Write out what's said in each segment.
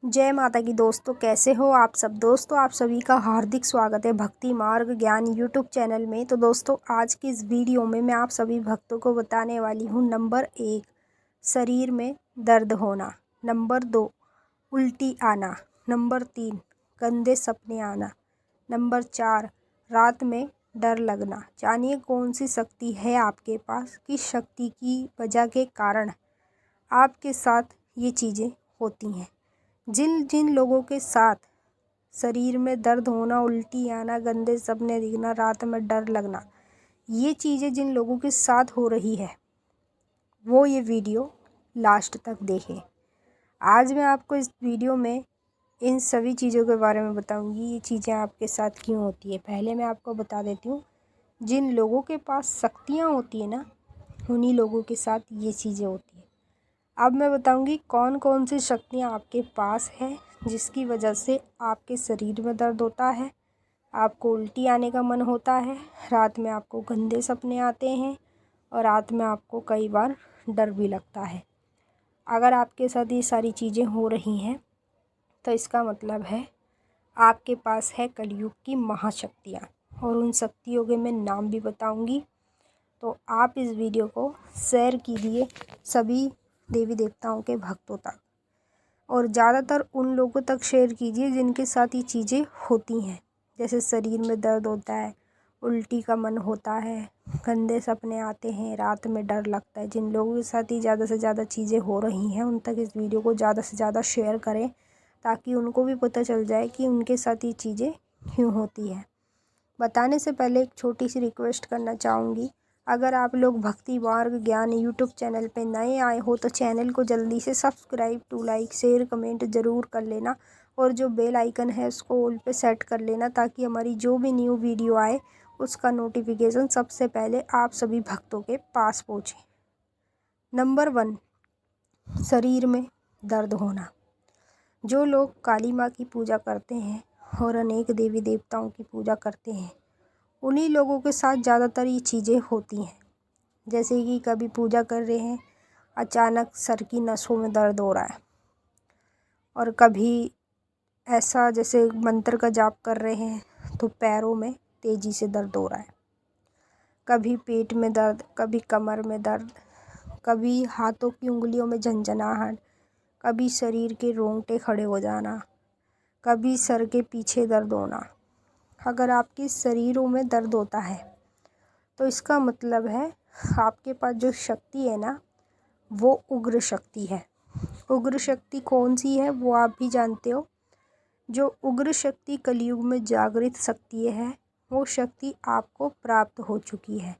जय माता की दोस्तों, कैसे हो आप सब। दोस्तों आप सभी का हार्दिक स्वागत है भक्ति मार्ग ज्ञान यूट्यूब चैनल में। तो दोस्तों आज की इस वीडियो में मैं आप सभी भक्तों को बताने वाली हूँ नंबर 1 शरीर में दर्द होना, नंबर 2 उल्टी आना, नंबर 3 गंदे सपने आना, नंबर 4 रात में डर लगना। जानिए कौन सी शक्ति है आपके पास, किस शक्ति की वजह के कारण आपके साथ ये चीज़ें होती हैं। जिन जिन लोगों के साथ शरीर में दर्द होना, उल्टी आना, गंदे सपने दिखना, रात में डर लगना, ये चीज़ें जिन लोगों के साथ हो रही है वो ये वीडियो लास्ट तक देखें। आज मैं आपको इस वीडियो में इन सभी चीज़ों के बारे में बताऊंगी, ये चीज़ें आपके साथ क्यों होती है। पहले मैं आपको बता देती हूँ, जिन लोगों के पास शक्तियाँ होती है ना, उन्हीं लोगों के साथ ये चीज़ें होती है। अब मैं बताऊंगी कौन कौन सी शक्तियाँ आपके पास है जिसकी वजह से आपके शरीर में दर्द होता है, आपको उल्टी आने का मन होता है, रात में आपको गंदे सपने आते हैं और रात में आपको कई बार डर भी लगता है। अगर आपके साथ ये सारी चीज़ें हो रही हैं तो इसका मतलब है आपके पास है कलयुग की महाशक्तियाँ, और उन शक्तियों के मैं नाम भी बताऊंगी। तो आप इस वीडियो को शेयर कीजिए सभी देवी देवताओं के भक्तों तक, और ज़्यादातर उन लोगों तक शेयर कीजिए जिनके साथ ये चीज़ें होती हैं। जैसे शरीर में दर्द होता है, उल्टी का मन होता है, गंदे सपने आते हैं, रात में डर लगता है। जिन लोगों के साथ ही ज़्यादा से ज़्यादा चीज़ें हो रही हैं उन तक इस वीडियो को ज़्यादा से ज़्यादा शेयर करें, ताकि उनको भी पता चल जाए कि उनके साथ ये चीज़ें क्यों होती हैं। बताने से पहले एक छोटी सी रिक्वेस्ट करना चाहूँगी, अगर आप लोग भक्ति मार्ग ज्ञान यूट्यूब चैनल पे नए आए हो तो चैनल को जल्दी से subscribe to like share comment ज़रूर कर लेना, और जो बेल आइकन है उसको ऑल पे सेट कर लेना, ताकि हमारी जो भी न्यू वीडियो आए उसका नोटिफिकेशन सबसे पहले आप सभी भक्तों के पास पहुँचे। नंबर 1 शरीर में दर्द होना। जो लोग काली माँ की पूजा करते हैं और अनेक देवी देवताओं की पूजा करते हैं, उन्हीं लोगों के साथ ज़्यादातर ये चीज़ें होती हैं। जैसे कि कभी पूजा कर रहे हैं, अचानक सर की नसों में दर्द हो रहा है, और कभी ऐसा जैसे मंत्र का जाप कर रहे हैं तो पैरों में तेज़ी से दर्द हो रहा है, कभी पेट में दर्द, कभी कमर में दर्द, कभी हाथों की उंगलियों में झंझनाहट, कभी शरीर के रोंगटे खड़े हो जाना, कभी सर के पीछे दर्द होना। अगर आपके शरीरों में दर्द होता है तो इसका मतलब है आपके पास जो शक्ति है ना, वो उग्र शक्ति है। उग्र शक्ति कौन सी है वो आप भी जानते हो। जो उग्र शक्ति कलयुग में जागृत शक्ति है, वो शक्ति आपको प्राप्त हो चुकी है।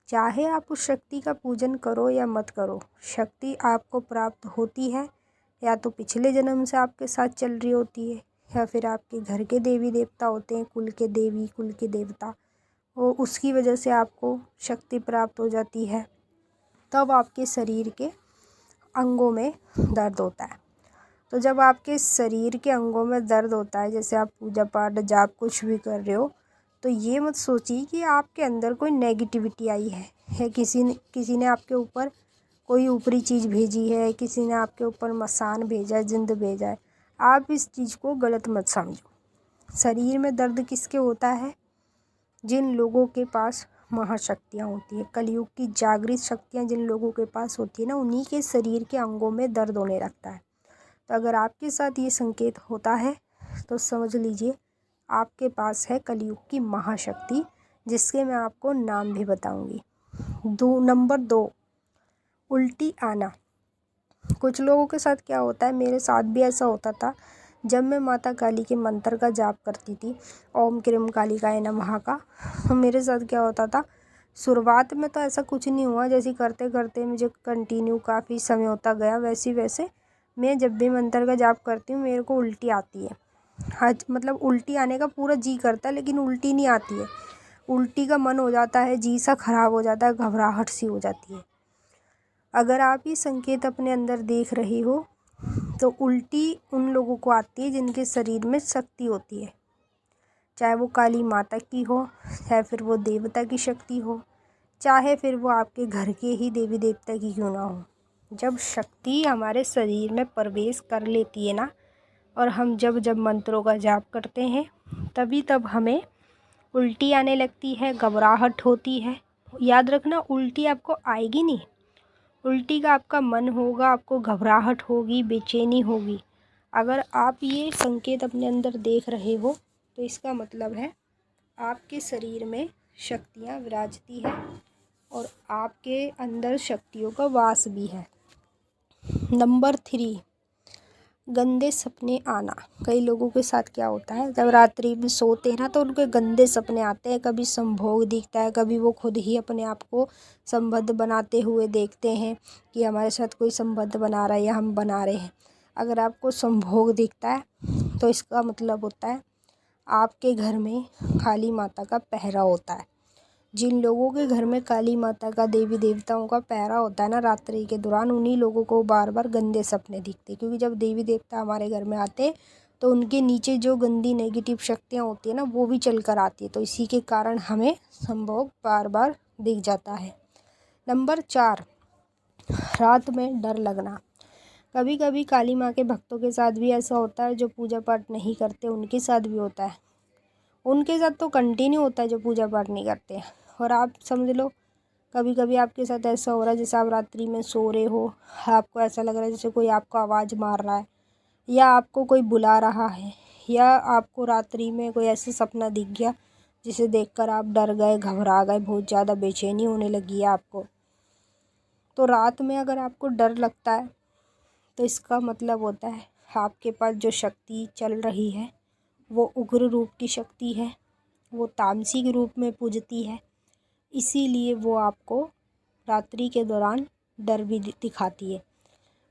चाहे आप उस शक्ति का पूजन करो या मत करो, शक्ति आपको प्राप्त होती है। या तो पिछले जन्म से आपके साथ चल रही होती है, या फिर आपके घर के देवी देवता होते हैं, कुल के देवी कुल के देवता, वो उसकी वजह से आपको शक्ति प्राप्त हो जाती है। तब आपके शरीर के अंगों में दर्द होता है। तो जब आपके शरीर के अंगों में दर्द होता है, जैसे आप पूजा पाठ जाप कुछ भी कर रहे हो, तो ये मत सोचिए कि आपके अंदर कोई नेगेटिविटी आई है, या किसी ने आपके ऊपर कोई ऊपरी चीज़ भेजी है, किसी ने आपके ऊपर मसान भेजा है, जिंद भेजा है। आप इस चीज़ को गलत मत समझो। शरीर में दर्द किसके होता है? जिन लोगों के पास महाशक्तियाँ होती है, कलयुग की जागृत शक्तियाँ जिन लोगों के पास होती है ना, उन्हीं के शरीर के अंगों में दर्द होने लगता है। तो अगर आपके साथ ये संकेत होता है तो समझ लीजिए आपके पास है कलयुग की महाशक्ति, जिसके मैं आपको नाम भी बताऊंगी। नंबर 2 उल्टी आना। कुछ लोगों के साथ क्या होता है, मेरे साथ भी ऐसा होता था। जब मैं माता काली के मंत्र का जाप करती थी, ओम क्रीम कालिकाय नमः का, तो मेरे साथ क्या होता था, शुरुआत में तो ऐसा कुछ नहीं हुआ, जैसे करते करते मुझे कंटिन्यू काफ़ी समय होता गया, वैसे मैं जब भी मंत्र का जाप करती हूँ मेरे को उल्टी आती है। हाँ मतलब उल्टी आने का पूरा जी करता है, लेकिन उल्टी नहीं आती है। उल्टी का मन हो जाता है, जी सा खराब हो जाता है, घबराहट सी हो जाती है। अगर आप ये संकेत अपने अंदर देख रही हो तो उल्टी उन लोगों को आती है जिनके शरीर में शक्ति होती है, चाहे वो काली माता की हो, चाहे फिर वो देवता की शक्ति हो, चाहे फिर वो आपके घर के ही देवी देवता की क्यों ना हो। जब शक्ति हमारे शरीर में प्रवेश कर लेती है ना, और हम जब जब मंत्रों का जाप करते हैं तब हमें उल्टी आने लगती है, घबराहट होती है। याद रखना, उल्टी आपको आएगी नहीं, उल्टी का आपका मन होगा, आपको घबराहट होगी, बेचैनी होगी। अगर आप ये संकेत अपने अंदर देख रहे हो तो इसका मतलब है आपके शरीर में शक्तियाँ विराजती है और आपके अंदर शक्तियों का वास भी है। नंबर 3, गंदे सपने आना। कई लोगों के साथ क्या होता है, जब रात्रि में सोते हैं ना तो उनके गंदे सपने आते हैं। कभी संभोग दिखता है, कभी वो खुद ही अपने आप को संबद्ध बनाते हुए देखते हैं कि हमारे साथ कोई संबद्ध बना रहा है या हम बना रहे हैं। अगर आपको संभोग दिखता है तो इसका मतलब होता है आपके घर में काली माता का पहरा होता है। जिन लोगों के घर में काली माता का, देवी देवताओं का पहरा होता है ना रात्रि के दौरान, उन्हीं लोगों को बार बार गंदे सपने दिखते। क्योंकि जब देवी देवता हमारे घर में आते तो उनके नीचे जो गंदी नेगेटिव शक्तियाँ होती है ना वो भी चल कर आती है। तो इसी के कारण हमें संभोग बार बार दिख जाता है। नंबर 4, रात में डर लगना। कभी कभी काली माँ के भक्तों के साथ भी ऐसा होता है, जो पूजा पाठ नहीं करते उनके साथ भी होता है। उनके साथ तो कंटिन्यू होता है जो पूजा पाठ नहीं करते हैं। और आप समझ लो, कभी कभी आपके साथ ऐसा हो रहा है जैसे आप रात्रि में सो रहे हो, आपको ऐसा लग रहा है जैसे कोई आपको आवाज़ मार रहा है या आपको कोई बुला रहा है, या आपको रात्रि में कोई ऐसा सपना दिख गया जिसे देखकर आप डर गए, घबरा गए, बहुत ज़्यादा बेचैनी होने लगी है आपको। तो रात में अगर आपको डर लगता है तो इसका मतलब होता है आपके पास जो शक्ति चल रही है वो उग्र रूप की शक्ति है, वो तामसिक रूप में पूजती है। इसीलिए वो आपको रात्रि के दौरान डर भी दिखाती है।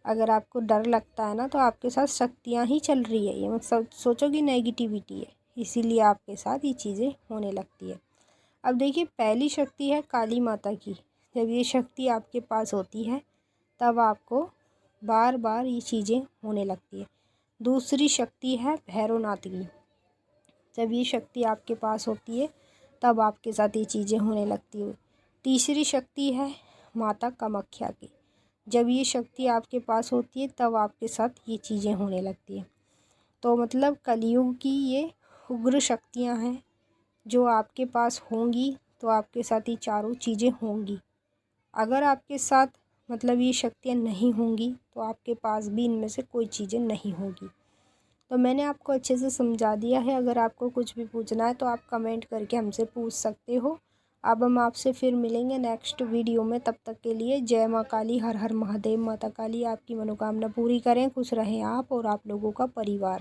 अगर आपको डर लगता है ना तो आपके साथ शक्तियाँ ही चल रही है, ये मत सोचो कि नेगेटिविटी है, इसीलिए आपके साथ ये चीज़ें होने लगती है। अब देखिए, पहली शक्ति है काली माता की। जब ये शक्ति आपके पास होती है तब आपको बार बार ये चीज़ें होने लगती है। दूसरी शक्ति है भैरवनाथ की। जब ये शक्ति आपके पास होती है तब आपके साथ ये चीज़ें होने लगती है। तीसरी शक्ति है माता कामाख्या की। जब ये शक्ति आपके पास होती है तब आपके साथ ये चीज़ें होने लगती है। तो मतलब कलयुग की ये उग्र शक्तियाँ हैं जो आपके पास होंगी तो आपके साथ ये चारों चीज़ें होंगी। अगर आपके साथ मतलब ये शक्तियाँ नहीं होंगी तो आपके पास भी इनमें से कोई चीज़ें नहीं होगी। तो मैंने आपको अच्छे से समझा दिया है। अगर आपको कुछ भी पूछना है तो आप कमेंट करके हमसे पूछ सकते हो। अब हम आपसे फिर मिलेंगे नेक्स्ट वीडियो में। तब तक के लिए जय माँ काली, हर हर महादेव। माता काली आपकी मनोकामना पूरी करें। खुश रहें आप और आप लोगों का परिवार।